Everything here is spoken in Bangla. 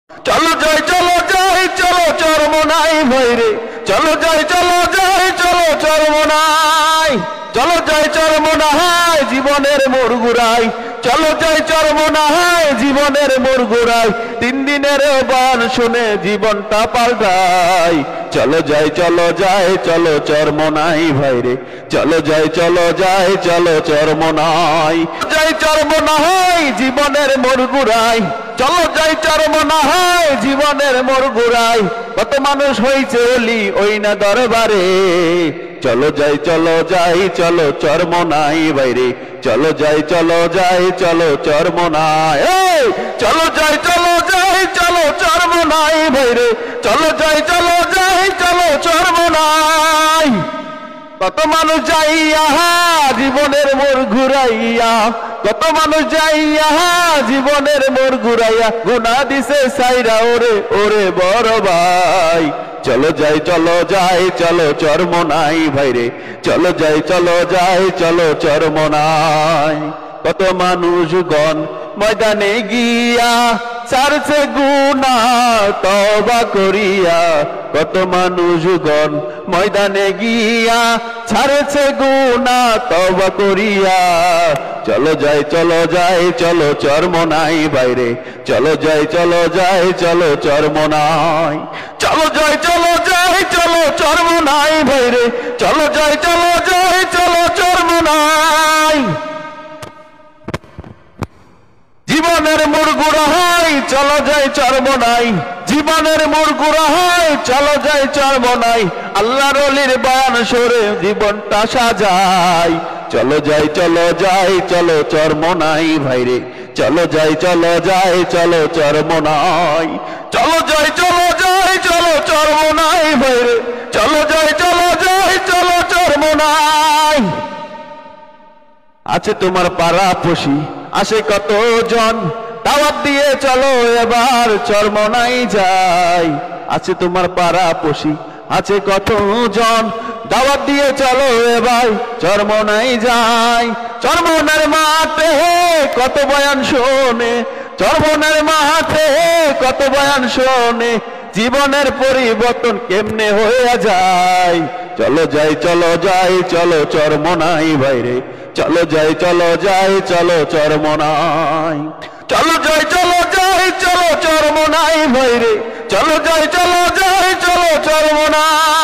চলো যাই চলো যাই চলো চরমনাই ভাইরে, চলো যাই চলো যাই চলো চরমনাই, চলো যাই চরমনাই জীবনের মোড় ঘুরাই, চলো যাই চরমনাই জীবনের মোড় ঘুরাই, 3 দিনের বান শুনে জীবনটা পাল্টাই। চলো যাই চলো যাই চলো চরমনাই ভাইরে, চলো যাই চলো যাই চলো চরমনাই, যাই চরমনাই জীবনের মোড় ঘুরাই, চলো যাই চরমনাই জীবনের মোড় ঘুরাই। কত মানুষ হইছে ওলি ওই না দরবারে, চলো যাই চলো যাই চলো চরমনাই বাইরে, চলো যাই চলো যাই চলো চরমনাই, চলো যাই চলো যাই চলো চরমনাই বাইরে, চলো যাই চলো যাই চলো চরমনাই। কত মানুষ যাইয়া জীবনের মোড় ঘুরাইয়া, কত মানুষ যাইয়া জীবনের মোড় ঘুরাইয়া, গুনাহ দিছে সাইরা ওরে ওরে বড় ভাই। চলো যাই চলো যাই চলো চরমনাই ভাইরে, চলো যাই চলো যাই চলো চরমনাই। কত মানুষগণ ময়দানে গিয়া ছাড়ছে গুনাহ তওবা করিয়া, কত মানুষগণ ময়দানে গিয়া ছাড়ছে গুনাহ তওবা করিয়া। চলো যাই চলো যাই চলো চরমনাই বাইরে, চলো যাই চলো যাই চলো চরমনাই, চলো যাই চলো যাই চলো চরমনাই বাইরে, চলো যাই চলো যাই চলো চরমনাই। জীবনের মোড় ঘুরাই চলো যাই চরমনাই, জীবনের মোড় ঘুরাই চলো যাই চরমনাই। আল্লাহর ওলির বয়ান শুনে জীবনটা সাজাই। চলো যাই চলো যাই চলো চরমনাই ভাইরে, চলো যাই চলো যাই চলো চরমনাই, চলো যাই চলো যাই চলো চরমনাই ভাইরে, চলো যাই চলো যাই চলো চরমনাই। আছে তোমার পাড়াপড়শি আসে কতজন, দাওয়াত দিয়ে চলো এবার চরমনাই যাই। আছে তোমার পাড়াপড়শি আছে কতজন, দাওয়াত দিয়ে চলো এবার চরমনাই যাই। চরমনার মাঠে কত বয়ান শোনে, চরমনার মাঠে কত বয়ান শোনে, জীবনের পরিবর্তন কেমনে হয়ে যায়। চলো যাই চলো যাই চলো চরমনাই বাইরে, চলো যাই চলো যাই চলো চরমনাই, চলো যাই চলো যাই চলো চরমনাই বাইরে, চলো যাই চলো যাই চলো চরমনাই।